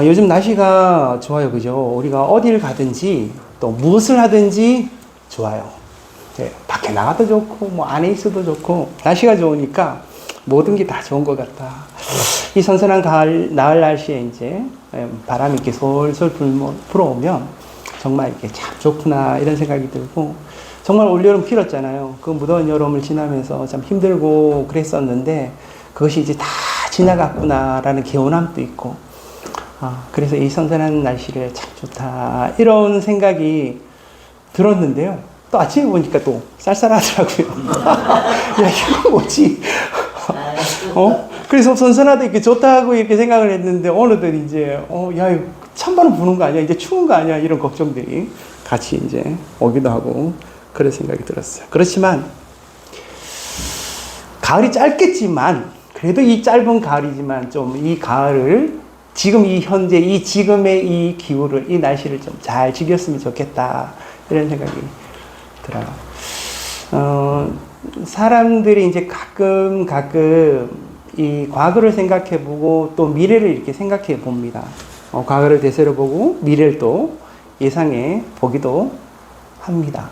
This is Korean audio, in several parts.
요즘 날씨가 좋아요. 그죠? 우리가 어딜 가든지 또 무엇을 하든지 좋아요. 네, 밖에 나가도 좋고, 뭐 안에 있어도 좋고, 날씨가 좋으니까 모든 게 다 좋은 것 같다. 이 선선한 가을, 나을 날씨에 이제 바람이 이렇게 솔솔 불어오면 정말 이렇게 참 좋구나, 이런 생각이 들고, 정말 올여름 길었잖아요. 그 무더운 여름을 지나면서 참 힘들고 그랬었는데, 그것이 이제 다 지나갔구나라는 개운함도 있고, 그래서 이 선선한 날씨를 참 좋다, 이런 생각이 들었는데요. 또 아침에 보니까 또 쌀쌀하더라고요. 야, 이거 뭐지? 그래서 선선하다, 이렇게 좋다고 이렇게 생각을 했는데, 어느덧 이제, 야, 이거 찬바람 부는 거 아니야? 이제 추운 거 아니야? 이런 걱정들이 같이 이제 오기도 하고, 그런 생각이 들었어요. 그렇지만, 가을이 짧겠지만, 그래도 이 짧은 가을이지만 좀 이 가을을 지금 이 현재 이 지금의 이 기후를, 이 날씨를 좀 잘 즐겼으면 좋겠다, 이런 생각이 들어요. 사람들이 이제 가끔 이 과거를 생각해 보고 또 미래를 이렇게 생각해 봅니다. 과거를 되새려보고 미래를 또 예상해 보기도 합니다.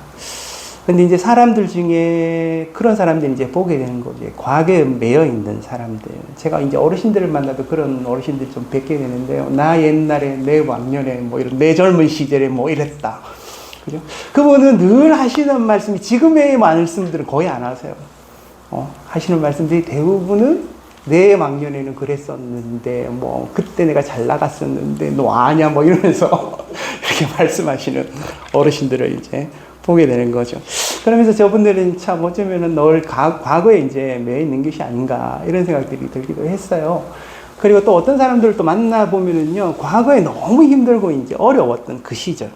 근데 이제 사람들 중에 그런 사람들이 이제 보게 되는 거죠. 과거에 매여 있는 사람들. 제가 이제 어르신들을 만나도 그런 어르신들 좀 뵙게 되는데요. 나 옛날에, 내 왕년에, 뭐 이런, 내 젊은 시절에 뭐 이랬다. 그죠? 그분은 늘 하시는 말씀이, 지금의 말씀들은 거의 안 하세요. 하시는 말씀들이 대부분은 내 왕년에는 그랬었는데, 뭐, 그때 내가 잘 나갔었는데, 너 아냐? 뭐 이러면서 이렇게 말씀하시는 어르신들을 이제 보게 되는 거죠. 그러면서 저분들은 참 어쩌면은 늘 과거에 이제 매여 있는 것이 아닌가, 이런 생각들이 들기도 했어요. 그리고 또 어떤 사람들을 또 만나보면은요, 과거에 너무 힘들고 이제 어려웠던 그 시절,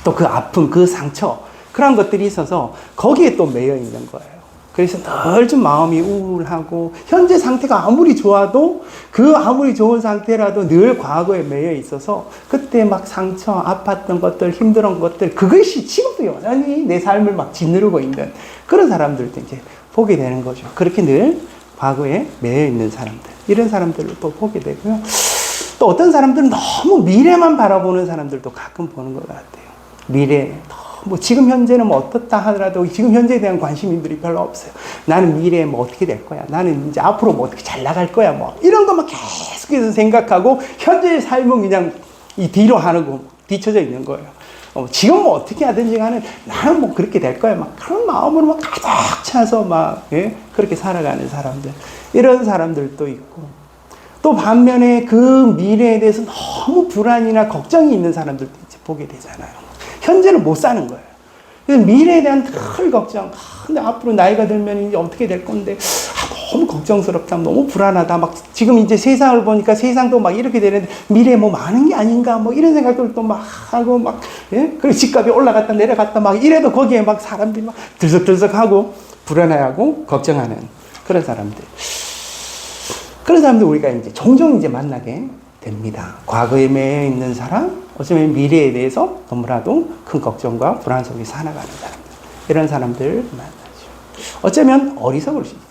또 그 아픔, 그 상처, 그런 것들이 있어서 거기에 또 매여 있는 거예요. 그래서 늘 좀 마음이 우울하고, 현재 상태가 아무리 좋아도 그 아무리 좋은 상태라도 늘 과거에 매여 있어서 그때 막 상처, 아팠던 것들, 힘들었던 것들, 그것이 지금도 여전히 내 삶을 막 짓누르고 있는 그런 사람들도 이제 보게 되는 거죠. 그렇게 늘 과거에 매여 있는 사람들, 이런 사람들을 또 보게 되고요. 또 어떤 사람들은 너무 미래만 바라보는 사람들도 가끔 보는 것 같아요. 미래, 뭐 지금 현재는 뭐 어떻다 하더라도 지금 현재에 대한 관심들이 별로 없어요. 나는 미래에 뭐 어떻게 될 거야, 나는 이제 앞으로 뭐 어떻게 잘 나갈 거야, 뭐 이런 것만 계속해서 생각하고 현재의 삶은 그냥 이 뒤로 하는 거, 뒤쳐져 있는 거예요. 지금 뭐 어떻게 하든지 간에 나는 뭐 그렇게 될 거야, 막 그런 마음으로 막 가득 차서 막, 예? 그렇게 살아가는 사람들, 이런 사람들도 있고, 또 반면에 그 미래에 대해서 너무 불안이나 걱정이 있는 사람들도 이제 보게 되잖아요. 현재를 못 사는 거예요. 그래서 미래에 대한 늘 걱정. 근데 앞으로 나이가 들면 이제 어떻게 될 건데, 너무 걱정스럽다, 너무 불안하다. 막 지금 이제 세상을 보니까 세상도 막 이렇게 되는데 미래에 뭐 많은 게 아닌가, 뭐 이런 생각들도 막 하고 막, 예? 그리고 집값이 올라갔다 내려갔다 막 이래도 거기에 막 사람들이 막 들썩들썩하고 불안해하고 걱정하는 그런 사람들. 그런 사람들 우리가 이제 종종 이제 만나게 됩니다. 과거에 매여 있는 사람, 어쩌면 미래에 대해서 너무나도 큰 걱정과 불안 속에 살아가는 사람들, 이런 사람들 만나죠. 어쩌면 어리석을 수 있어요.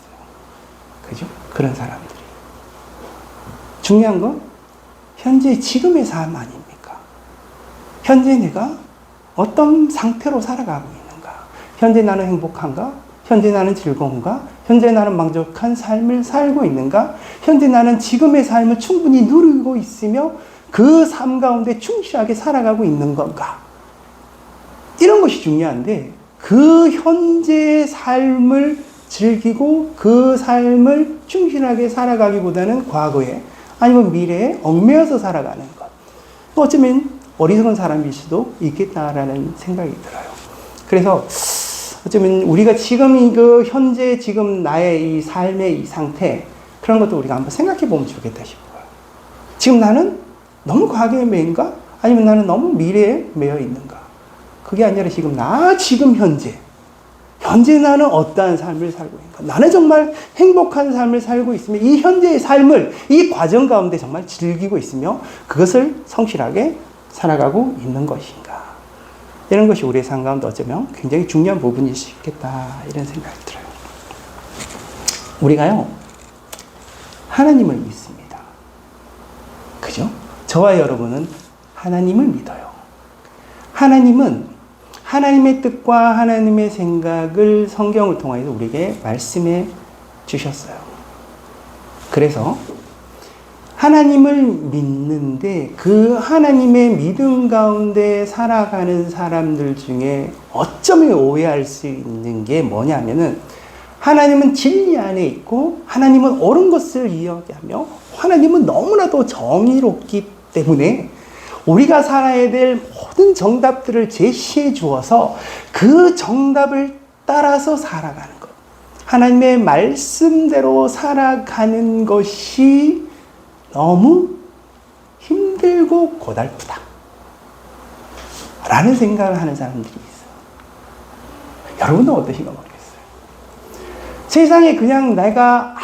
그죠? 그런 사람들이. 중요한 건 현재 지금의 삶 아닙니까? 현재 내가 어떤 상태로 살아가고 있는가? 현재 나는 행복한가? 현재 나는 즐거운가? 현재 나는 만족한 삶을 살고 있는가? 현재 나는 지금의 삶을 충분히 누리고 있으며 그 삶 가운데 충실하게 살아가고 있는 건가? 이런 것이 중요한데, 그 현재의 삶을 즐기고 그 삶을 충실하게 살아가기보다는 과거에 아니면 미래에 얽매여서 살아가는 것, 어쩌면 어리석은 사람일 수도 있겠다라는 생각이 들어요. 그래서 어쩌면 우리가 지금 그 현재 지금 나의 이 삶의 이 상태, 그런 것도 우리가 한번 생각해 보면 좋겠다 싶어요. 지금 나는 너무 과거에 매인가? 아니면 나는 너무 미래에 매여 있는가? 그게 아니라 지금 현재 나는 어떠한 삶을 살고 있는가? 나는 정말 행복한 삶을 살고 있으며 이 현재의 삶을 이 과정 가운데 정말 즐기고 있으며 그것을 성실하게 살아가고 있는 것인가? 이런 것이 우리의 삶 가운데 어쩌면 굉장히 중요한 부분일 수 있겠다, 이런 생각이 들어요. 우리가요, 하나님을 믿습니다. 그죠? 저와 여러분은 하나님을 믿어요. 하나님은 하나님의 뜻과 하나님의 생각을 성경을 통해서 우리에게 말씀해 주셨어요. 그래서 하나님을 믿는데 그 하나님의 믿음 가운데 살아가는 사람들 중에 어쩌면 오해할 수 있는 게 뭐냐면은, 하나님은 진리 안에 있고 하나님은 옳은 것을 이야기하며 하나님은 너무나도 정의롭기 때문에 우리가 살아야 될 모든 정답들을 제시해 주어서 그 정답을 따라서 살아가는 것, 하나님의 말씀대로 살아가는 것이 너무 힘들고 고달프다 라는 생각을 하는 사람들이 있어요. 여러분은 어떠신가 모르겠어요. 세상에 그냥 내가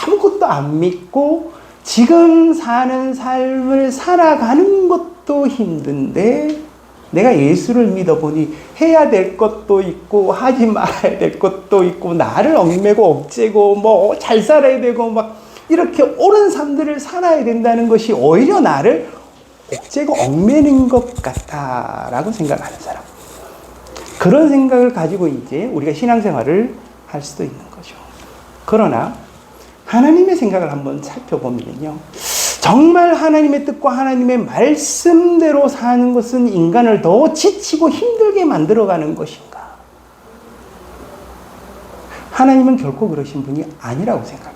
아무것도 안 믿고 지금 사는 삶을 살아가는 것도 힘든데, 내가 예수를 믿어보니 해야 될 것도 있고 하지 말아야 될 것도 있고 나를 얽매고 억제고 뭐 잘 살아야 되고 막 이렇게 옳은 삶들을 살아야 된다는 것이 오히려 나를 억제고 얽매는 것 같다라고 생각하는 사람, 그런 생각을 가지고 이제 우리가 신앙생활을 할 수도 있는 거죠. 그러나 하나님의 생각을 한번 살펴보면요, 정말 하나님의 뜻과 하나님의 말씀대로 사는 것은 인간을 더 지치고 힘들게 만들어가는 것인가? 하나님은 결코 그러신 분이 아니라고 생각해요.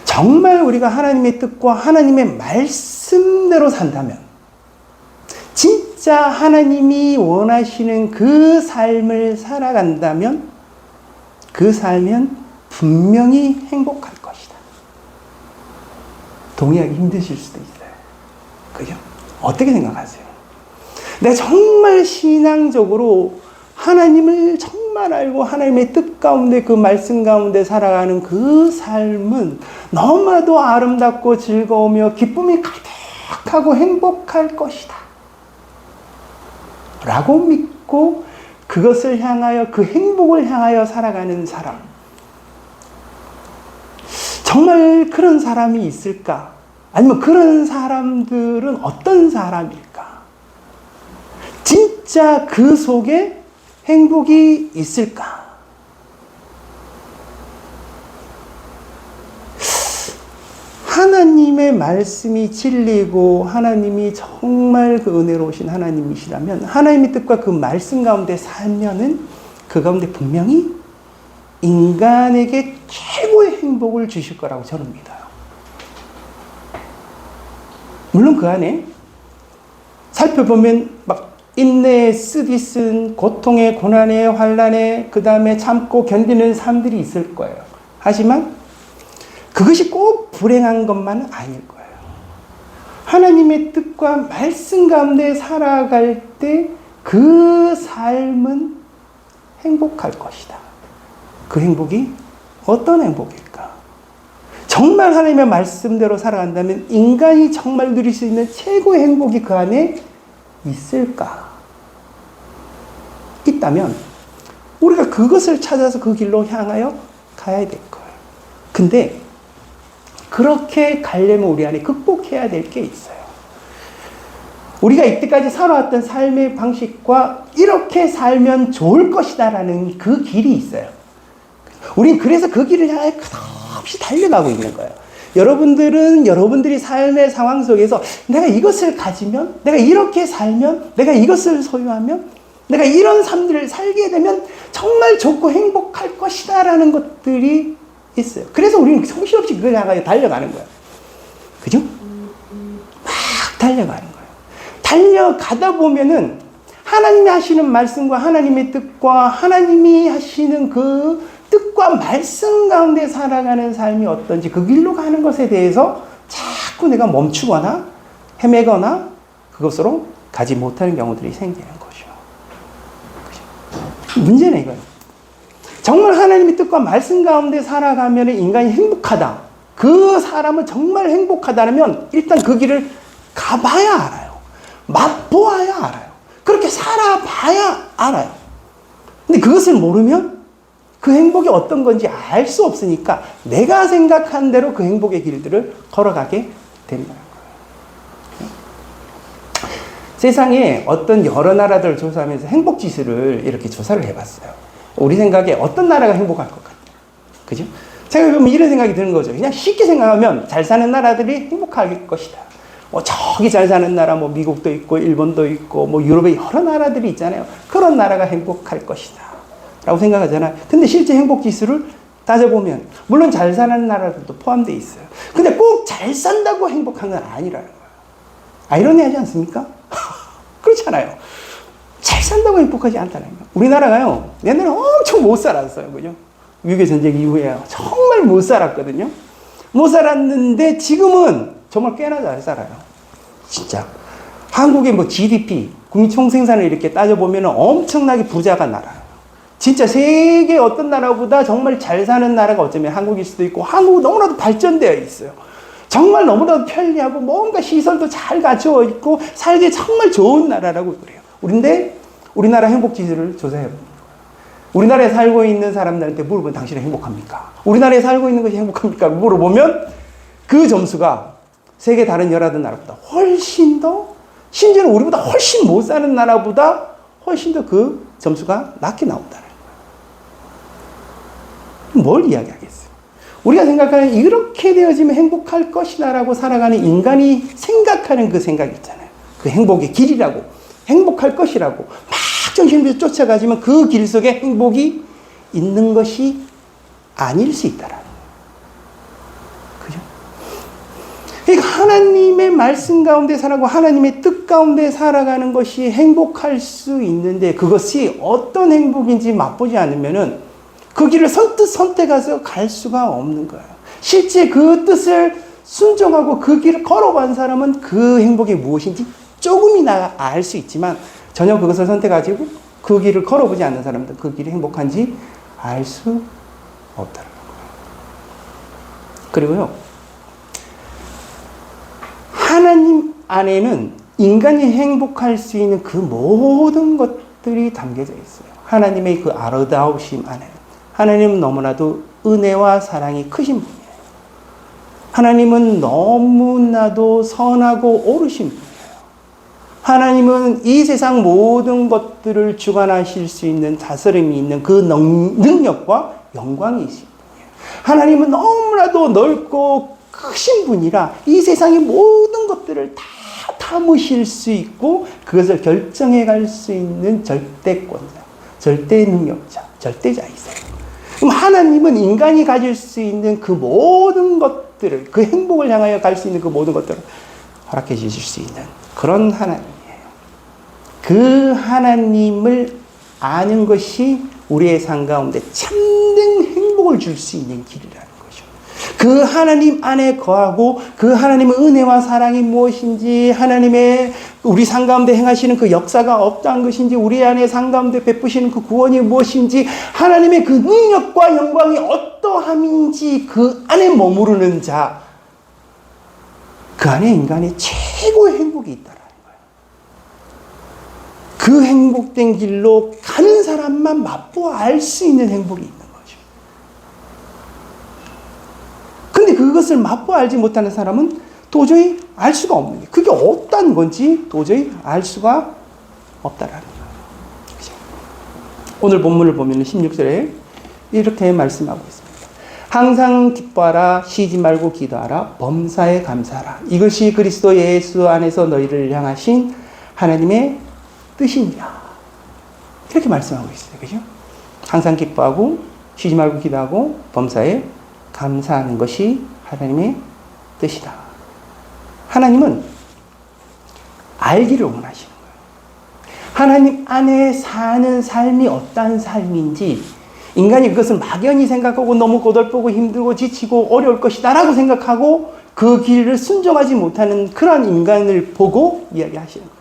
정말 우리가 하나님의 뜻과 하나님의 말씀대로 산다면, 진짜 하나님이 원하시는 그 삶을 살아간다면, 그 삶은 분명히 행복할 것이다. 동의하기 힘드실 수도 있어요. 그죠? 어떻게 생각하세요? 내가 정말 신앙적으로 하나님을 정말 알고 하나님의 뜻 가운데 그 말씀 가운데 살아가는 그 삶은 너무나도 아름답고 즐거우며 기쁨이 가득하고 행복할 것이다 라고 믿고 그것을 향하여, 그 행복을 향하여 살아가는 사람, 정말 그런 사람이 있을까? 아니면 그런 사람들은 어떤 사람일까? 진짜 그 속에 행복이 있을까? 하나님의 말씀이 진리고 하나님이 정말 그 은혜로우신 하나님이시라면, 하나님의 뜻과 그 말씀 가운데 살면은 그 가운데 분명히 인간에게 최고의 행복을 주실 거라고 저는 믿어요. 물론 그 안에 살펴보면 막 인내에 쓰디쓴 고통에 고난에 환난에 그 다음에 참고 견디는 삶들이 있을 거예요. 하지만 그것이 꼭 불행한 것만은 아닐 거예요. 하나님의 뜻과 말씀 가운데 살아갈 때 그 삶은 행복할 것이다. 그 행복이 어떤 행복일까? 정말 하나님의 말씀대로 살아간다면 인간이 정말 누릴 수 있는 최고의 행복이 그 안에 있을까? 있다면 우리가 그것을 찾아서 그 길로 향하여 가야 될 거예요. 근데 그렇게 가려면 우리 안에 극복해야 될 게 있어요. 우리가 이때까지 살아왔던 삶의 방식과 이렇게 살면 좋을 것이다라는 그 길이 있어요. 우린 그래서 그 길을 향해 끝없이 달려가고 있는 거예요. 여러분들은 여러분들이 삶의 상황 속에서 내가 이것을 가지면, 내가 이렇게 살면, 내가 이것을 소유하면, 내가 이런 삶들을 살게 되면 정말 좋고 행복할 것이다 라는 것들이 있어요. 그래서 우리는 정신없이 그걸 향하여 달려가는 거예요. 그죠? 막 달려가는 거예요. 달려가다 보면은 하나님이 하시는 말씀과 하나님의 뜻과 하나님이 하시는 그 뜻과 말씀 가운데 살아가는 삶이 어떤지, 그 길로 가는 것에 대해서 자꾸 내가 멈추거나 헤매거나 그것으로 가지 못하는 경우들이 생기는 거죠. 그죠? 문제는 이거예요. 정말 하나님의 뜻과 말씀 가운데 살아가면 인간이 행복하다. 그 사람은 정말 행복하다면 일단 그 길을 가봐야 알아요. 맛보아야 알아요. 그렇게 살아봐야 알아요. 근데 그것을 모르면 그 행복이 어떤 건지 알 수 없으니까 내가 생각한 대로 그 행복의 길들을 걸어가게 된다는 거예요. 세상에 어떤 여러 나라들을 조사하면서 행복 지수를 이렇게 조사를 해봤어요. 우리 생각에 어떤 나라가 행복할 것 같아요? 그죠? 생각해보면 이런 생각이 드는 거죠. 그냥 쉽게 생각하면 잘 사는 나라들이 행복할 것이다. 저기 잘 사는 나라, 미국도 있고, 일본도 있고, 유럽의 여러 나라들이 있잖아요. 그런 나라가 행복할 것이다. 라고 생각하잖아요. 근데 실제 행복 지수를 따져보면, 물론 잘 사는 나라들도 포함되어 있어요. 근데 꼭 잘 산다고 행복한 건 아니라는 거예요. 아이러니하지 않습니까? 그렇잖아요. 잘 산다고 행복하지 않다는 거예요. 우리나라가요, 옛날에 엄청 못 살았어요. 그죠? 6.25 전쟁 이후에 정말 못 살았거든요. 못 살았는데 지금은 정말 꽤나 잘 살아요. 진짜. 한국의 GDP, 국민 총생산을 이렇게 따져보면 엄청나게 부자가 나라예요. 진짜 세계 어떤 나라보다 정말 잘 사는 나라가 어쩌면 한국일 수도 있고, 한국은 너무나도 발전되어 있어요. 정말 너무나도 편리하고 뭔가 시설도 잘 갖추어 있고 살기 정말 좋은 나라라고 그래요. 그런데 우리나라 행복지수를 조사해봅니다. 우리나라에 살고 있는 사람들한테 물어보면 당신은 행복합니까? 우리나라에 살고 있는 것이 행복합니까? 물어보면 그 점수가 세계 다른 여러 나라보다 훨씬 더, 심지어는 우리보다 훨씬 못 사는 나라보다 훨씬 더 그 점수가 낮게 나온다는 거예요. 뭘 이야기하겠어요? 우리가 생각하는 이렇게 되어지면 행복할 것이다라고 살아가는 인간이 생각하는 그 생각 있잖아요. 그 행복의 길이라고, 행복할 것이라고 막 정신을 쫓아가지만 그 길 속에 행복이 있는 것이 아닐 수 있다라는 거예요. 그죠? 그러니까 하나님의 말씀 가운데 살아가고 하나님의 뜻 가운데 살아가는 것이 행복할 수 있는데 그것이 어떤 행복인지 맛보지 않으면은 그 길을 선뜻 선택해서 갈 수가 없는 거예요. 실제 그 뜻을 순종하고 그 길을 걸어간 사람은 그 행복이 무엇인지 조금이나 알 수 있지만 전혀 그것을 선택하고 그 길을 걸어보지 않는 사람들은 그 길이 행복한지 알 수 없다는 거예요. 그리고요, 하나님 안에는 인간이 행복할 수 있는 그 모든 것들이 담겨져 있어요. 하나님의 그 아름다우심 안에는. 하나님은 너무나도 은혜와 사랑이 크신 분이에요. 하나님은 너무나도 선하고 옳으신 분이에요. 하나님은 이 세상 모든 것들을 주관하실 수 있는 다스림이 있는 그 능력과 영광이신 분이에요. 하나님은 너무나도 넓고 크신 분이라 이 세상의 모든 것들을 다 담으실 수 있고 그것을 결정해 갈 수 있는 절대권자, 절대 능력자, 절대자이세요. 그럼 하나님은 인간이 가질 수 있는 그 모든 것들을, 그 행복을 향하여 갈 수 있는 그 모든 것들을 허락해 주실 수 있는 그런 하나님이에요. 그 하나님을 아는 것이 우리의 삶 가운데 참된 행복을 줄 수 있는 길이라는 거죠. 그 하나님 안에 거하고 그 하나님의 은혜와 사랑이 무엇인지, 하나님의 우리 삶 가운데 행하시는 그 역사가 어떠한 것인지, 우리 안에 삶 가운데 베푸시는 그 구원이 무엇인지, 하나님의 그 능력과 영광이 어떠함인지 그 안에 머무르는 자, 그 안에 인간의 최고의 행복이 있다라는 거예요. 그 행복된 길로 가는 사람만 맛보아 알 수 있는 행복이 있는 거죠. 근데 그것을 맛보아 알지 못하는 사람은 도저히 알 수가 없는 거예요. 그게 어떤 건지 도저히 알 수가 없다라는 거예요. 그죠? 오늘 본문을 보면 16절에 이렇게 말씀하고 있습니다. 항상 기뻐하라, 쉬지 말고 기도하라, 범사에 감사하라. 이것이 그리스도 예수 안에서 너희를 향하신 하나님의 뜻이니라. 이렇게 말씀하고 있어요. 그죠? 항상 기뻐하고, 쉬지 말고 기도하고, 범사에 감사하는 것이 하나님의 뜻이다. 하나님은 알기를 원하시는 거예요. 하나님 안에 사는 삶이 어떠한 삶인지, 인간이 그것을 막연히 생각하고 너무 고달프고 힘들고 지치고 어려울 것이다 라고 생각하고 그 길을 순종하지 못하는 그런 인간을 보고 이야기하시는 거예요.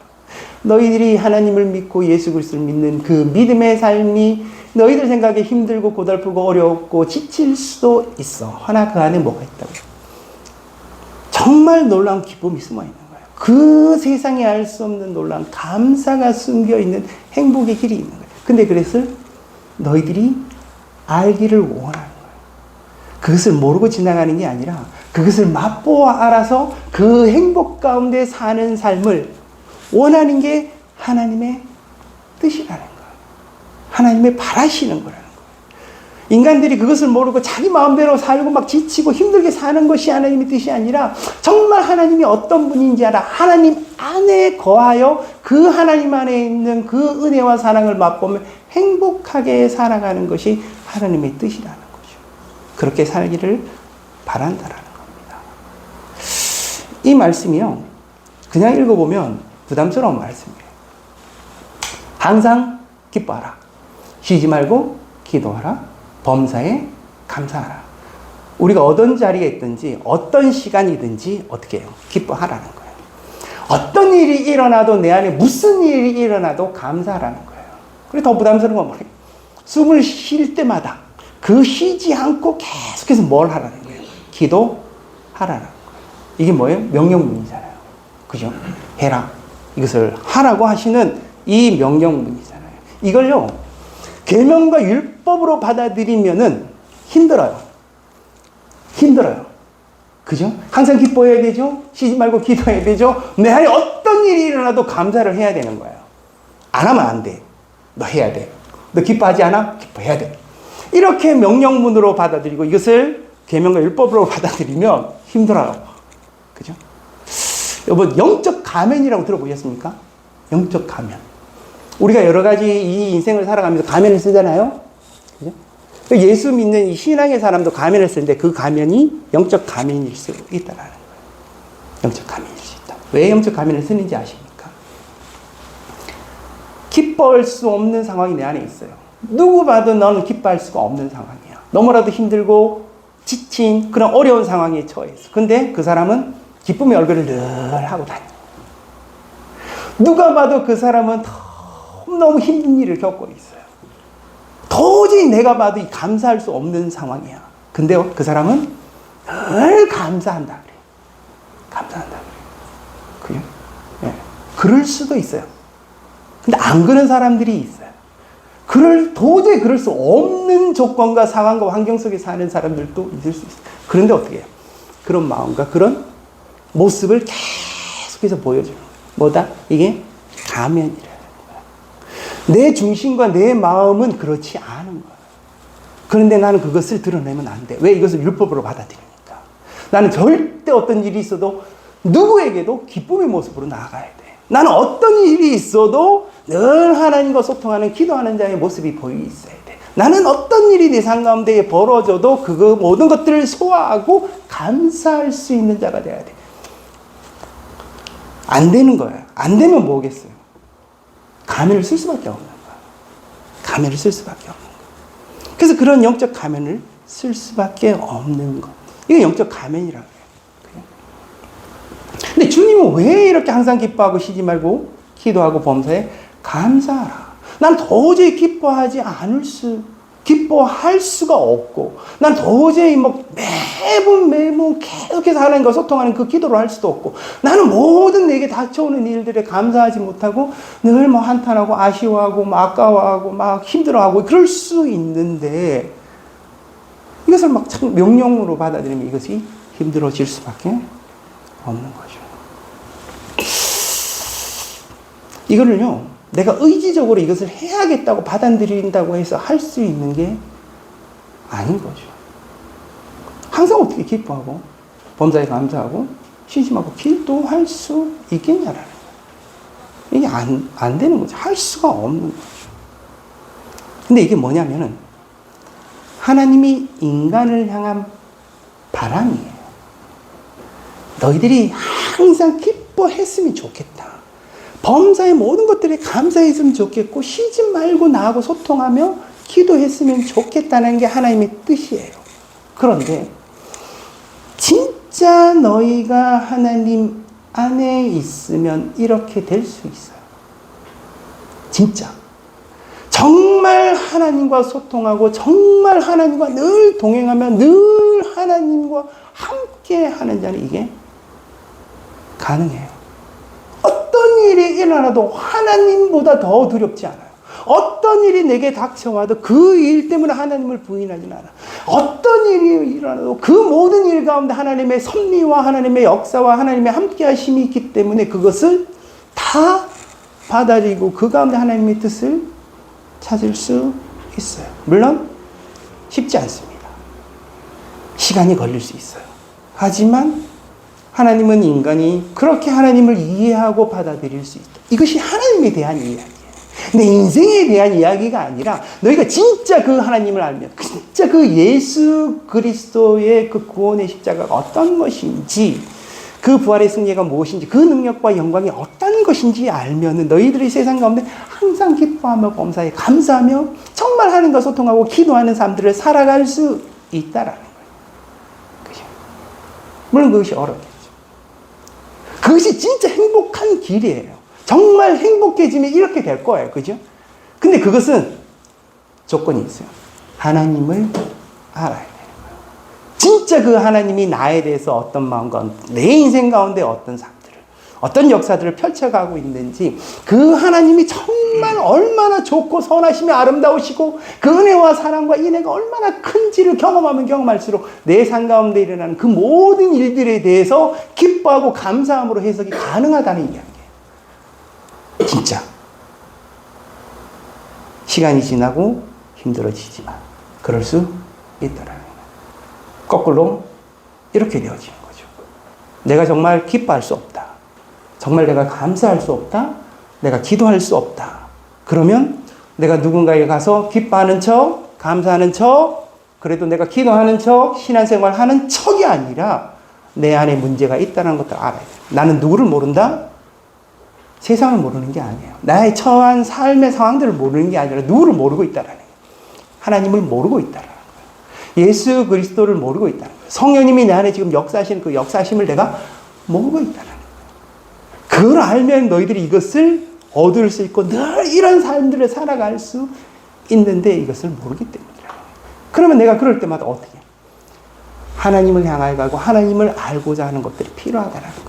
너희들이 하나님을 믿고 예수 그리스도를 믿는 그 믿음의 삶이 너희들 생각에 힘들고 고달프고 어렵고 지칠 수도 있어. 하나 그 안에 뭐가 있다고? 정말 놀라운 기쁨이 숨어 있는 거예요. 그 세상에 알 수 없는 놀라운 감사가 숨겨 있는 행복의 길이 있는 거예요. 근데 그래서 너희들이 알기를 원하는 거예요. 그것을 모르고 지나가는 게 아니라 그것을 맛보아 알아서 그 행복 가운데 사는 삶을 원하는 게 하나님의 뜻이라는 거예요. 하나님의 바라시는 거라는 거예요. 인간들이 그것을 모르고 자기 마음대로 살고 막 지치고 힘들게 사는 것이 하나님의 뜻이 아니라 정말 하나님이 어떤 분인지 알아 하나님 안에 거하여 그 하나님 안에 있는 그 은혜와 사랑을 맛보며 행복하게 살아가는 것이 하나님의 뜻이라는 거죠. 그렇게 살기를 바란다라는 겁니다. 이 말씀이요, 그냥 읽어보면 부담스러운 말씀이에요. 항상 기뻐하라. 쉬지 말고 기도하라. 범사에 감사하라. 우리가 어떤 자리에 있든지 어떤 시간이든지 어떻게 해요? 기뻐하라는 거예요. 어떤 일이 일어나도 내 안에 무슨 일이 일어나도 감사하라는 거예요. 그리고 더 부담스러운 건 뭐예요? 숨을 쉴 때마다 그 쉬지 않고 계속해서 뭘 하라는 거예요? 기도하라는 거예요. 이게 뭐예요? 명령문이잖아요. 그죠? 해라. 이것을 하라고 하시는 이 명령문이잖아요. 이걸요, 계명과 율법으로 받아들이면은 힘들어요. 힘들어요. 그죠? 항상 기뻐해야 되죠? 쉬지 말고 기도해야 되죠? 내 안에 어떤 일이 일어나도 감사를 해야 되는 거예요. 안 하면 안 돼. 너 해야 돼. 너 기뻐하지 않아? 기뻐해야 돼. 이렇게 명령문으로 받아들이고 이것을 계명과 율법으로 받아들이면 힘들어요. 그죠? 여러분, 영적 가면이라고 들어보셨습니까? 영적 가면. 우리가 여러 가지 이 인생을 살아가면서 가면을 쓰잖아요. 그죠? 예수 믿는 이 신앙의 사람도 가면을 쓰는데 그 가면이 영적 가면일 수 있다는 거예요. 영적 가면일 수 있다. 왜 영적 가면을 쓰는지 아십니까? 기뻐할 수 없는 상황이 내 안에 있어요. 누구 봐도 너는 기뻐할 수가 없는 상황이야. 너무나도 힘들고 지친 그런 어려운 상황에 처해 있어. 근데 그 사람은 기쁨의 얼굴을 늘 하고 다녀. 누가 봐도 그 사람은 너무 힘든 일을 겪고 있어요. 도저히 내가 봐도 감사할 수 없는 상황이야. 근데 그 사람은 늘 감사한다 그래. 감사한다 그래. 그죠? 네. 그럴 수도 있어요. 근데 안 그런 사람들이 있어요. 도저히 그럴 수 없는 조건과 상황과 환경 속에 사는 사람들도 있을 수 있어요. 그런데 어떻게 해요? 그런 마음과 그런 모습을 계속해서 보여주는 거예요. 뭐다? 이게 가면이라. 내 중심과 내 마음은 그렇지 않은 거야. 그런데 나는 그것을 드러내면 안 돼. 왜? 이것을 율법으로 받아들이니까. 나는 절대 어떤 일이 있어도 누구에게도 기쁨의 모습으로 나아가야 돼. 나는 어떤 일이 있어도 늘 하나님과 소통하는 기도하는 자의 모습이 보여 있어야 돼. 나는 어떤 일이 내 삶 가운데 벌어져도 그 모든 것들을 소화하고 감사할 수 있는 자가 돼야 돼. 안 되는 거야. 안 되면 뭐겠어요? 가면을 쓸 수밖에 없는 거야. 가면을 쓸 수밖에 없는 거야. 그래서 그런 영적 가면을 쓸 수밖에 없는 것. 이게 영적 가면이라고 해요. 근데 주님은 왜 이렇게 항상 기뻐하고 쉬지 말고 기도하고 범사에 감사하라. 난 도저히 기뻐할 수가 없고, 난 도저히 매번 계속해서 하나님과 소통하는 그 기도를 할 수도 없고, 나는 모든 내게 닥쳐오는 일들에 감사하지 못하고, 늘 한탄하고, 아쉬워하고, 아까워하고, 힘들어하고, 그럴 수 있는데, 이것을 참 명령으로 받아들이면 이것이 힘들어질 수밖에 없는 거죠. 이거를요, 내가 의지적으로 이것을 해야겠다고 받아들인다고 해서 할 수 있는 게 아닌 거죠. 항상 어떻게 기뻐하고 범사에 감사하고 쉬지 말고 기도할 수 있겠냐라는 거예요. 이게 안 되는 거죠. 할 수가 없는 거죠. 근데 이게 뭐냐면은 하나님이 인간을 향한 바람이에요. 너희들이 항상 기뻐했으면 좋겠다. 범사의 모든 것들에 감사했으면 좋겠고 쉬지 말고 나하고 소통하며 기도했으면 좋겠다는 게 하나님의 뜻이에요. 그런데 진짜 너희가 하나님 안에 있으면 이렇게 될 수 있어요. 진짜. 정말 하나님과 소통하고 정말 하나님과 늘 동행하며 늘 하나님과 함께 하는 자는 이게 가능해요. 어떤 일이 일어나도 하나님보다 더 두렵지 않아요. 어떤 일이 내게 닥쳐와도 그 일 때문에 하나님을 부인하진 않아. 어떤 일이 일어나도 그 모든 일 가운데 하나님의 섭리와 하나님의 역사와 하나님의 함께 하심이 있기 때문에 그것을 다 받아들이고 그 가운데 하나님의 뜻을 찾을 수 있어요. 물론 쉽지 않습니다. 시간이 걸릴 수 있어요. 하지만 하나님은 인간이 그렇게 하나님을 이해하고 받아들일 수 있다. 이것이 하나님에 대한 이야기예요. 내 인생에 대한 이야기가 아니라 너희가 진짜 그 하나님을 알면 진짜 그 예수 그리스도의 그 구원의 십자가가 어떤 것인지 그 부활의 승리가 무엇인지 그 능력과 영광이 어떤 것인지 알면은 너희들이 세상 가운데 항상 기뻐하며 범사에 감사하며 정말 하나님과 소통하고 기도하는 삶들을 살아갈 수 있다라는 거예요. 그죠? 물론 그것이 어렵겠죠. 그것이 진짜 행복한 길이에요. 정말 행복해지면 이렇게 될 거예요. 그죠? 근데 그것은 조건이 있어요. 하나님을 알아야 돼요. 진짜 그 하나님이 나에 대해서 어떤 마음과 내 인생 가운데 어떤 삶들을, 어떤 역사들을 펼쳐가고 있는지 그 하나님이 정말 얼마나 좋고 선하시며 아름다우시고 그 은혜와 사랑과 인애가 얼마나 큰지를 경험하면 경험할수록 내 삶 가운데 일어나는 그 모든 일들에 대해서 기뻐하고 감사함으로 해석이 가능하다는 이야기예요. 진짜 시간이 지나고 힘들어지지만 그럴 수 있더라는 거예요. 거꾸로 이렇게 되어지는 거죠. 내가 정말 기뻐할 수 없다. 정말 내가 감사할 수 없다. 내가 기도할 수 없다. 그러면 내가 누군가에 가서 기뻐하는 척, 감사하는 척, 그래도 내가 기도하는 척, 신앙생활 하는 척이 아니라 내 안에 문제가 있다는 것도 알아야 돼요. 나는 누구를 모른다? 세상을 모르는 게 아니에요. 나의 처한 삶의 상황들을 모르는 게 아니라 누구를 모르고 있다라는 거예요. 하나님을 모르고 있다라는 거예요. 예수 그리스도를 모르고 있다는 거예요. 성령님이 내 안에 지금 역사하시는 그 역사하심을 내가 모르고 있다는 거예요. 그걸 알면 너희들이 이것을 얻을 수 있고 늘 이런 삶들을 살아갈 수 있는데 이것을 모르기 때문이라. 그러면 내가 그럴 때마다 어떻게 해요? 하나님을 향하여 가고 하나님을 알고자 하는 것들이 필요하다는 거죠.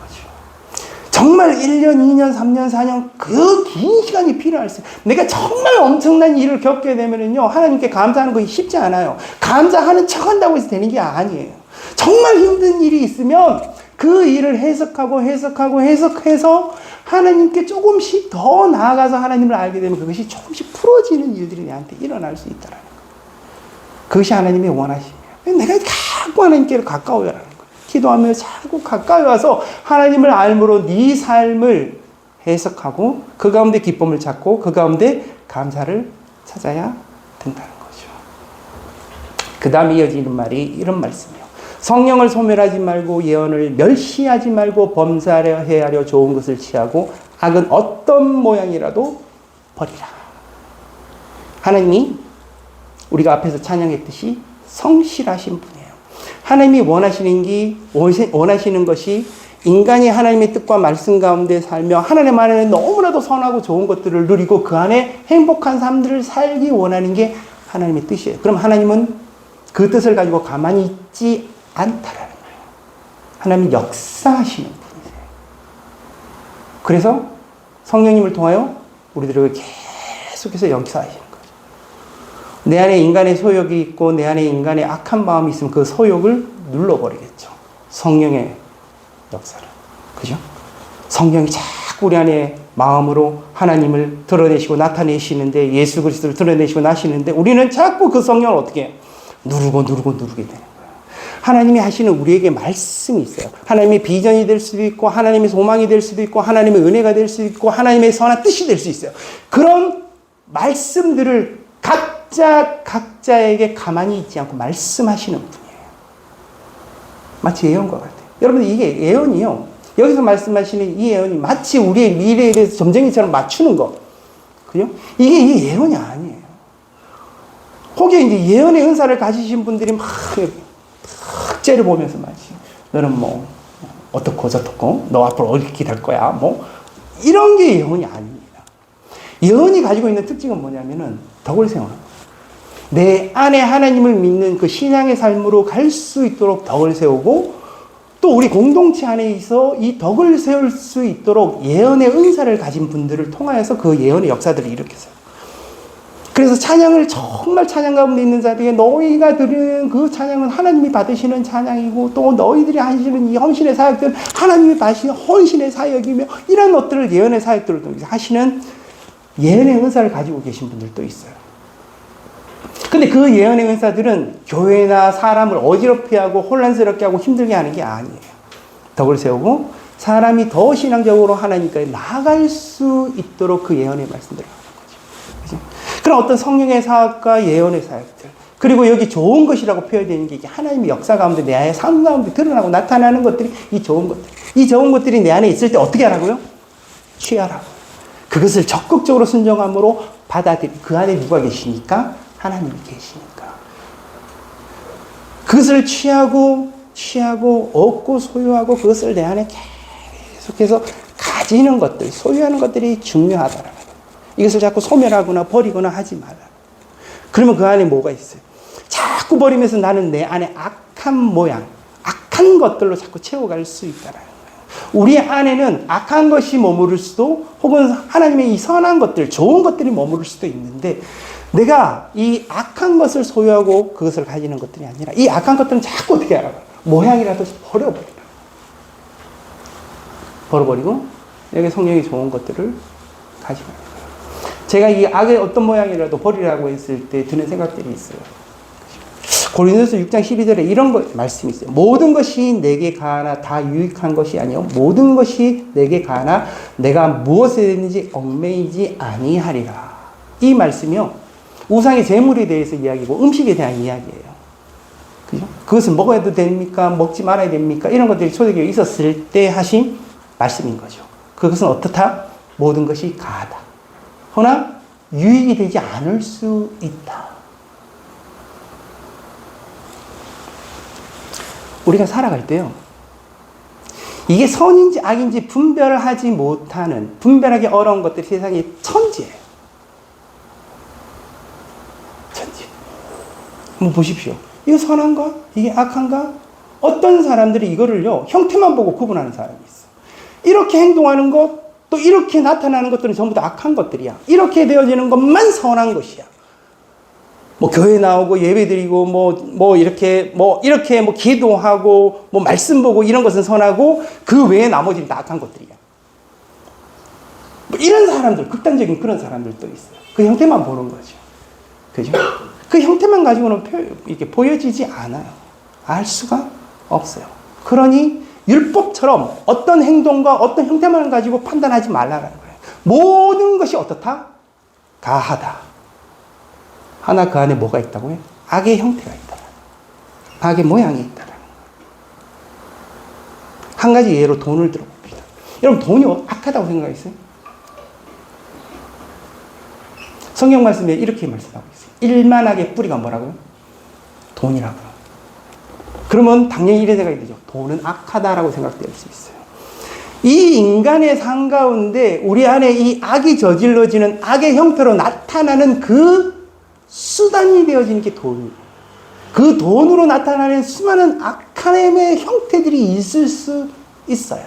정말 1년, 2년, 3년, 4년 그 긴 시간이 필요할수록 내가 정말 엄청난 일을 겪게 되면은요 하나님께 감사하는 것이 쉽지 않아요. 감사하는 척한다고 해서 되는 게 아니에요. 정말 힘든 일이 있으면 그 일을 해석해서 하나님께 조금씩 더 나아가서 하나님을 알게 되면 그것이 조금씩 풀어지는 일들이 내한테 일어날 수 있다는 거예요. 그것이 하나님의 원하심이에요. 내가 자꾸 하나님께 가까워야 하는 거예요. 기도하며 자꾸 가까이 와서 하나님을 알므로 네 삶을 해석하고 그 가운데 기쁨을 찾고 그 가운데 감사를 찾아야 된다는 거죠. 그 다음에 이어지는 말이 이런 말씀이에요. 성령을 소멸하지 말고 예언을 멸시하지 말고 범사하려 해하려 좋은 것을 취하고 악은 어떤 모양이라도 버리라. 하나님이 우리가 앞에서 찬양했듯이 성실하신 분이에요. 하나님이 원하시는 것이 인간이 하나님의 뜻과 말씀 가운데 살며 하나님 안에 너무나도 선하고 좋은 것들을 누리고 그 안에 행복한 삶들을 살기 원하는 게 하나님의 뜻이에요. 그럼 하나님은 그 뜻을 가지고 가만히 있지 않다라는 거예요. 하나님이 역사하시는 분이세요. 그래서 성령님을 통하여 우리들에게 계속해서 역사하시는 거예요. 내 안에 인간의 소욕이 있고 내 안에 인간의 악한 마음이 있으면 그 소욕을 눌러버리겠죠. 성령의 역사를. 그죠? 성령이 자꾸 우리 안에 마음으로 하나님을 드러내시고 나타내시는데 예수 그리스도를 드러내시고 나시는데 우리는 자꾸 그 성령을 어떻게 해요? 누르게 되는 거예요. 하나님이 하시는 우리에게 말씀이 있어요. 하나님의 비전이 될 수도 있고 하나님의 소망이 될 수도 있고 하나님의 은혜가 될 수도 있고 하나님의 선한 뜻이 될 수 있어요. 그런 말씀들을 각자에게 가만히 있지 않고 말씀하시는 분이에요. 마치 예언과 같아요. 여러분 이게 예언이요. 여기서 말씀하시는 이 예언이 마치 우리의 미래에 대해서 점쟁이처럼 맞추는 거. 그죠? 이게 예언이 아니에요. 혹여 이제 예언의 은사를 가지신 분들이 막 째려 보면서 마치 너는 뭐 어떻고 저떻고 너 앞으로 어떻게 될 거야. 뭐 이런 게 예언이 아닙니다. 예언이 가지고 있는 특징은 뭐냐면은 덕을 세우는 거예요. 내 안에 하나님을 믿는 그 신앙의 삶으로 갈 수 있도록 덕을 세우고 또 우리 공동체 안에서 이 덕을 세울 수 있도록 예언의 은사를 가진 분들을 통하여서 그 예언의 역사들을 일으켰어요. 그래서 찬양을 정말 찬양 가운데 있는 자들에게 너희가 드리는 그 찬양은 하나님이 받으시는 찬양이고 또 너희들이 하시는 이 헌신의 사역들은 하나님이 받으시는 헌신의 사역이며 이런 것들을 예언의 사역들을 하시는 예언의 은사를 가지고 계신 분들도 있어요. 근데 그 예언의 은사들은 교회나 사람을 어지럽게 하고 혼란스럽게 하고 힘들게 하는 게 아니에요. 덕을 세우고 사람이 더 신앙적으로 하나님께 나아갈 수 있도록 그 예언의 말씀들을 하는 거죠. 그런 어떤 성령의 사역과 예언의 사역들, 그리고 여기 좋은 것이라고 표현되는 게 하나님의 역사 가운데 내 안에 삶 가운데 드러나고 나타나는 것들이 이 좋은 것들. 이 좋은 것들이 내 안에 있을 때 어떻게 하라고요? 취하라고. 그것을 적극적으로 순종함으로 그 안에 누가 계시니까? 하나님이 계시니까. 그것을 취하고 얻고 소유하고 그것을 내 안에 계속해서 가지는 것들, 소유하는 것들이 중요하다라는 거예요. 이것을 자꾸 소멸하거나 버리거나 하지 말라. 그러면 그 안에 뭐가 있어요? 자꾸 버리면서 나는 내 안에 악한 모양, 악한 것들로 자꾸 채워갈 수 있다라는 거예요. 우리 안에는 악한 것이 머무를 수도 혹은 하나님의 이 선한 것들, 좋은 것들이 머무를 수도 있는데 내가 이 악한 것을 소유하고 그것을 가지는 것들이 아니라 이 악한 것들은 자꾸 어떻게 하라고? 모양이라도 버려버리고 내게 성령이 좋은 것들을 가지고 있는 거예요. 제가 이 악의 어떤 모양이라도 버리라고 했을 때 드는 생각들이 있어요. 고린도서 6장 12절에 이런 말씀이 있어요. 모든 것이 내게 가하나 다 유익한 것이 아니요 모든 것이 내게 가하나 내가 무엇에 됐는지 얽매이지 아니하리라. 이 말씀이요. 우상의 제물에 대해서 이야기고 음식에 대한 이야기예요. 그죠? 그것을 먹어도 됩니까? 먹지 말아야 됩니까? 이런 것들이 초대교회에 있었을 때 하신 말씀인 거죠. 그것은 어떻다? 모든 것이 가하다. 허나 유익이 되지 않을 수 있다. 우리가 살아갈 때요. 이게 선인지 악인지 분별하지 못하는, 분별하기 어려운 것들이 세상에 천지예요. 천지. 한번 보십시오. 이거 선한가? 이게 악한가? 어떤 사람들이 이거를요, 형태만 보고 구분하는 사람이 있어. 이렇게 행동하는 것, 또 이렇게 나타나는 것들은 전부 다 악한 것들이야. 이렇게 되어지는 것만 선한 것이야. 뭐 교회 나오고 예배드리고 이렇게 기도하고 말씀 보고 이런 것은 선하고 그 외에 나머지는 다 악한 것들이야. 이런 사람들, 극단적인 그런 사람들도 있어요. 그 형태만 보는 거죠. 그죠? 그 형태만 가지고는 이렇게 보여지지 않아요. 알 수가 없어요. 그러니 율법처럼 어떤 행동과 어떤 형태만 가지고 판단하지 말라는 거예요. 모든 것이 어떻다? 가하다. 하나 그 안에 뭐가 있다고요? 악의 형태가 있다. 악의 모양이 있다. 한 가지 예로 돈을 들어봅니다. 여러분 돈이 악하다고 생각했어요? 성경 말씀에 이렇게 말씀하고 있어요. 일만하게 뿌리가 뭐라고요? 돈이라고요. 그러면 당연히 이래 생각이 되죠. 돈은 악하다라고 생각될 수 있어요. 이 인간의 삶 가운데 우리 안에 이 악이 저질러지는 악의 형태로 나타나는 그 수단이 되어지는 게 돈이에요. 그 돈으로 나타나는 수많은 악함의 형태들이 있을 수 있어요.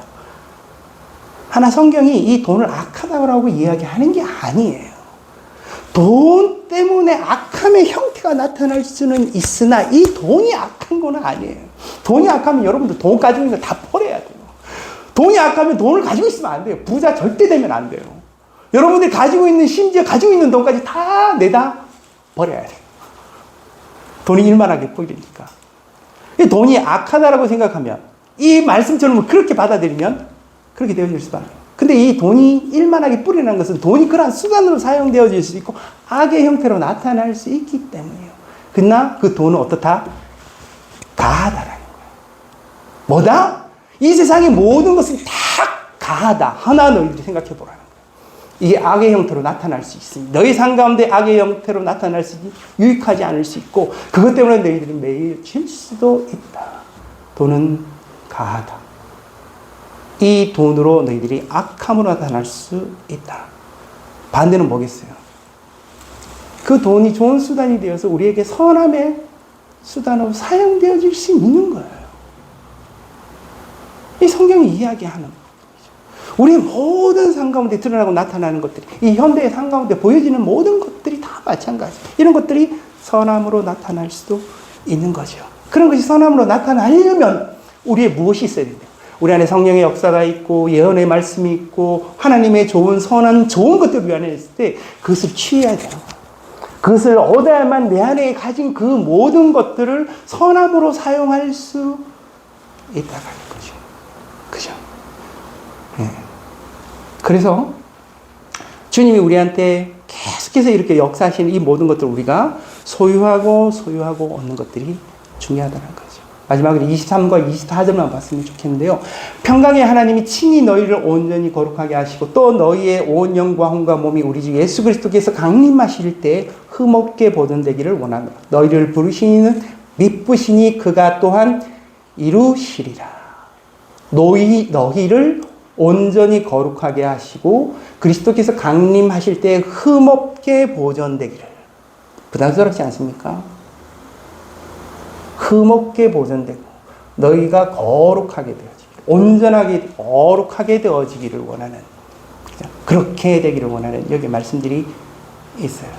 하나 성경이 이 돈을 악하다고 이야기하는 게 아니에요. 돈 때문에 악함의 형태가 나타날 수는 있으나 이 돈이 악한 건 아니에요. 돈이 악하면 여러분들 돈 가지고 있는 거 다 버려야 돼요. 돈이 악하면 돈을 가지고 있으면 안 돼요. 부자 절대 되면 안 돼요. 여러분들이 가지고 있는, 심지어 가지고 있는 돈까지 다 내다 버려야 돼요. 돈이 일만하게 보이니까. 돈이 악하다라고 생각하면, 이 말씀처럼 그렇게 받아들이면 그렇게 되어질 수밖에 없어요. 근데 이 돈이 일만하게 뿌리는 것은 돈이 그러한 수단으로 사용되어질 수 있고 악의 형태로 나타날 수 있기 때문이에요. 그러나 그 돈은 어떻다? 가하다라는 거예요. 뭐다? 이 세상의 모든 것은 다 가하다. 하나 너희들이 생각해 보라는 거예요. 이게 악의 형태로 나타날 수 있으니 너희 삶 가운데 악의 형태로 나타날 수 있으니 유익하지 않을 수 있고 그것 때문에 너희들이 매일 질 수도 있다. 돈은 가하다. 이 돈으로 너희들이 악함으로 나타날 수 있다. 반대는 뭐겠어요? 그 돈이 좋은 수단이 되어서 우리에게 선함의 수단으로 사용되어질 수 있는 거예요. 이 성경이 이야기하는 거죠. 우리의 모든 삶 가운데 드러나고 나타나는 것들이, 이 현대의 삶 가운데 보여지는 모든 것들이 다 마찬가지. 이런 것들이 선함으로 나타날 수도 있는 거죠. 그런 것이 선함으로 나타나려면 우리의 무엇이 있어야 된대요? 우리 안에 성령의 역사가 있고 예언의 말씀이 있고 하나님의 좋은 선한 좋은 것들 우리 안에 있을 때 그것을 취해야 돼요. 그것을 얻어야만 내 안에 가진 그 모든 것들을 선함으로 사용할 수 있다는 거죠. 그죠? 네. 그래서 주님이 우리한테 계속해서 이렇게 역사하시는 이 모든 것들을 우리가 소유하고 얻는 것들이 중요하다는 거죠. 마지막으로 23과 24절만 봤으면 좋겠는데요. 평강의 하나님이 친히 너희를 온전히 거룩하게 하시고 또 너희의 온 영과 혼과 몸이 우리 주 예수 그리스도께서 강림하실 때 흠없게 보존되기를 원하노라. 너희를 부르시는 미쁘시니 그가 또한 이루시리라. 너희를 온전히 거룩하게 하시고 그리스도께서 강림하실 때 흠없게 보존되기를. 부담스럽지 않습니까? 흠없게 보존되고 너희가 거룩하게 되어지기를, 온전하게 거룩하게 되어지기를 원하는, 그렇게 되기를 원하는 여기 말씀들이 있어요.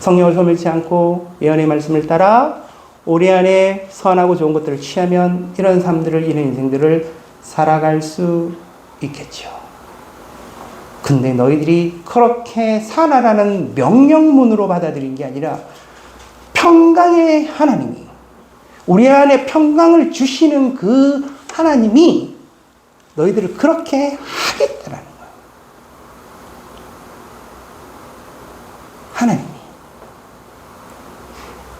성령을 소멸치 않고 예언의 말씀을 따라 우리 안에 선하고 좋은 것들을 취하면 이런 삶들을, 이런 인생들을 살아갈 수 있겠죠. 근데 너희들이 그렇게 살아라는 명령문으로 받아들인 게 아니라 평강의 하나님이, 우리 안에 평강을 주시는 그 하나님이 너희들을 그렇게 하겠다라는 거예요. 하나님이.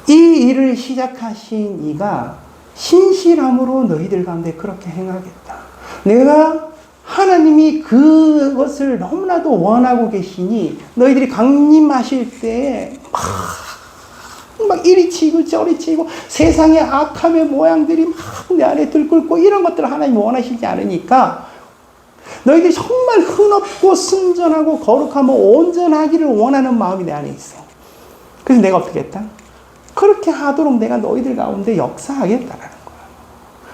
이 일을 시작하신 이가 신실함으로 너희들 가운데 그렇게 행하겠다. 내가 하나님이 그것을 너무나도 원하고 계시니 너희들이 강림하실 때 막 이리 치고 저리 치고 세상의 악함의 모양들이 막 내 안에 들끓고 이런 것들을 하나님 원하시지 않으니까 너희들이 정말 흔없고 순전하고 거룩하고 온전하기를 원하는 마음이 내 안에 있어. 그래서 내가 어떻게 했다? 그렇게 하도록 내가 너희들 가운데 역사하겠다라는 거야.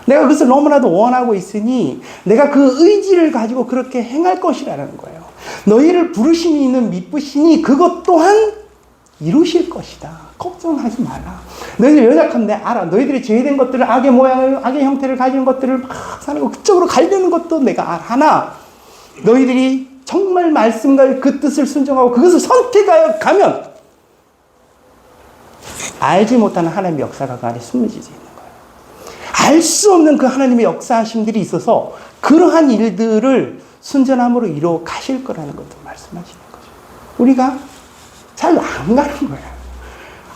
내가 그것을 너무나도 원하고 있으니 내가 그 의지를 가지고 그렇게 행할 것이라는 거예요. 너희를 부르심이 있는 미쁘시니 그것 또한 이루실 것이다. 걱정하지 마라. 너희들 연약함 내 알아. 너희들이 죄된 것들을, 악의 모양을, 악의 형태를 가지는 것들을 막 사는 그쪽으로 가려는 것도 내가 알아. 하나, 너희들이 정말 말씀과 그 뜻을 순종하고 그것을 선택하여 가면 알지 못하는 하나님의 역사가 그 안에 숨겨져 있는 거예요. 알 수 없는 그 하나님의 역사하심들이 있어서 그러한 일들을 순전함으로 이루어 가실 거라는 것도 말씀하시는 거죠. 우리가 잘 안 가는 거야.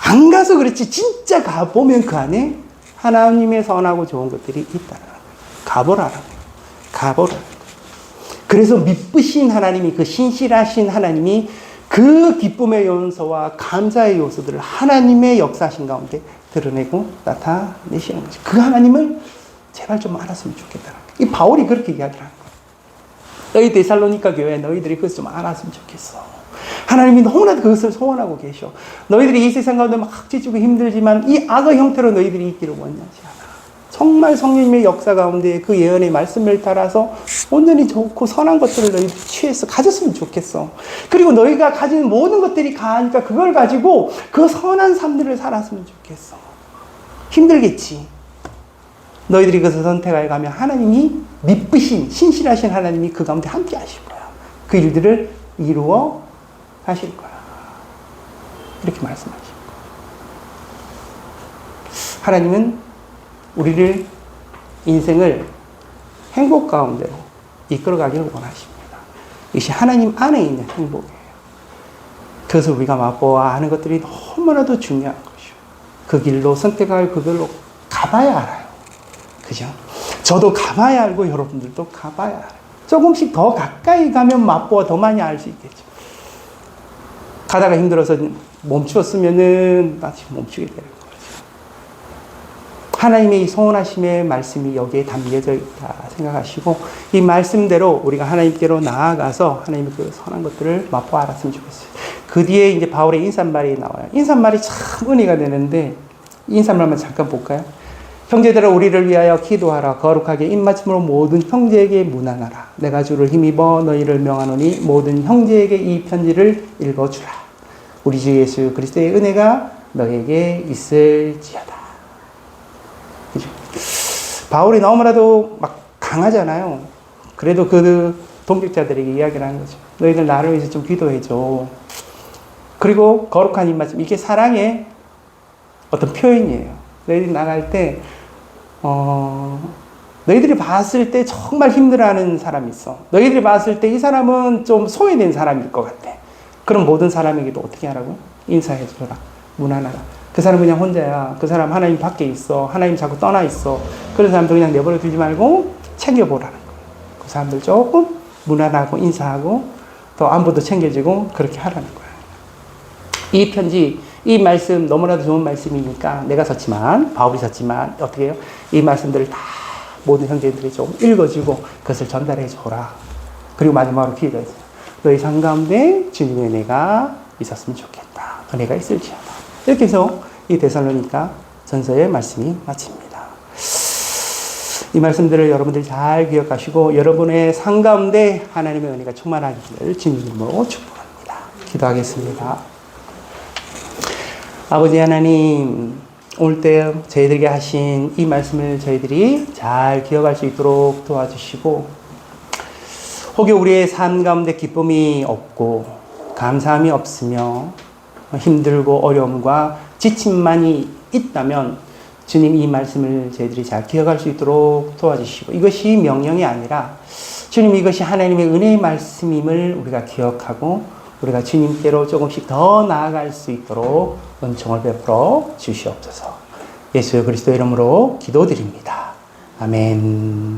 안 가서 그렇지 진짜 가보면 그 안에 하나님의 선하고 좋은 것들이 있다는 거예요. 가보라는 거예요. 가보라는 거예요. 그래서 미쁘신 하나님이, 그 신실하신 하나님이 그 기쁨의 요소와 감사의 요소들을 하나님의 역사하신 가운데 드러내고 나타내시는 거죠. 그 하나님을 제발 좀 알았으면 좋겠다는 거예요. 이 바울이 그렇게 이야기를 하는 거예요. 너희 데살로니가 교회 너희들이 그것을 좀 알았으면 좋겠어. 하나님이 너무나도 그것을 소원하고 계셔. 너희들이 이 세상 가운데 막 지치고 힘들지만 이 악의 형태로 너희들이 있기를 원하지 않아. 정말 성령님의 역사 가운데 그 예언의 말씀을 따라서 온전히 좋고 선한 것들을 너희들이 취해서 가졌으면 좋겠어. 그리고 너희가 가진 모든 것들이 가하니까 그걸 가지고 그 선한 삶들을 살았으면 좋겠어. 힘들겠지. 너희들이 그것을 선택하여 가면 하나님이 미쁘신, 신실하신 하나님이 그 가운데 함께 하실 거야. 그 일들을 이루어 하실 거야. 이렇게 말씀하십니다. 하나님은 우리를, 인생을 행복 가운데로 이끌어가기를 원하십니다. 이것이 하나님 안에 있는 행복이에요. 그래서 우리가 맛보아 하는 것들이 너무나도 중요한 것이요. 그 길로 선택할 그 길로 가봐야 알아요. 그죠? 저도 가봐야 알고 여러분들도 가봐야 알아요. 조금씩 더 가까이 가면 맛보아 더 많이 알 수 있겠죠. 가다가 힘들어서 멈추었으면은 다시 멈추게 되는 거죠. 하나님의 이 소원하심의 말씀이 여기에 담겨져 있다 생각하시고 이 말씀대로 우리가 하나님께로 나아가서 하나님의 그 선한 것들을 맛보아 알았으면 좋겠어요. 그 뒤에 이제 바울의 인사말이 나와요. 인사말이 참 은혜가 되는데 인사말만 잠깐 볼까요? 형제들아 우리를 위하여 기도하라. 거룩하게 입맞춤으로 모든 형제에게 문안하라. 내가 주를 힘입어 너희를 명하노니 모든 형제에게 이 편지를 읽어주라. 우리 주 예수 그리스도의 은혜가 너에게 있을지어다. 그죠? 바울이 너무나도 막 강하잖아요. 그래도 그 동역자들에게 이야기를 하는 거죠. 너희들 나를 위해서 좀 기도해줘. 그리고 거룩한 이 말씀, 이게 사랑의 어떤 표현이에요. 너희들이 나갈 때 너희들이 봤을 때 정말 힘들어하는 사람이 있어. 너희들이 봤을 때 이 사람은 좀 소외된 사람일 것 같아. 그럼 모든 사람에게도 어떻게 하라고? 인사해줘라. 무난하라. 그 사람 그냥 혼자야. 그 사람 하나님 밖에 있어. 하나님 자꾸 떠나 있어. 그런 사람들 그냥 내버려 두지 말고 챙겨보라는 거예요. 그 사람들 조금 무난하고 인사하고 또 안부도 챙겨주고 그렇게 하라는 거예요. 이 편지, 이 말씀 너무나도 좋은 말씀이니까 내가 썼지만, 바울이 썼지만 어떻게 해요? 이 말씀들을 다 모든 형제들이 좀 읽어주고 그것을 전달해 줘라. 그리고 마지막으로 기도해서 너희 삶 가운데 주님의 은혜가 있었으면 좋겠다. 은혜가 있을지어다. 이렇게 해서 이 데살로니가 전서의 말씀이 마칩니다. 이 말씀들을 여러분들이 잘 기억하시고 여러분의 삶 가운데 하나님의 은혜가 충만하기를 주님 이름으로 축복합니다. 기도하겠습니다. 아버지 하나님, 오늘 때 저희들에게 하신 이 말씀을 저희들이 잘 기억할 수 있도록 도와주시고, 혹여 우리의 삶 가운데 기쁨이 없고 감사함이 없으며 힘들고 어려움과 지침만이 있다면 주님 이 말씀을 저희들이 잘 기억할 수 있도록 도와주시고, 이것이 명령이 아니라 주님 이것이 하나님의 은혜의 말씀임을 우리가 기억하고 우리가 주님께로 조금씩 더 나아갈 수 있도록 은총을 베풀어 주시옵소서. 예수 그리스도 이름으로 기도드립니다. 아멘.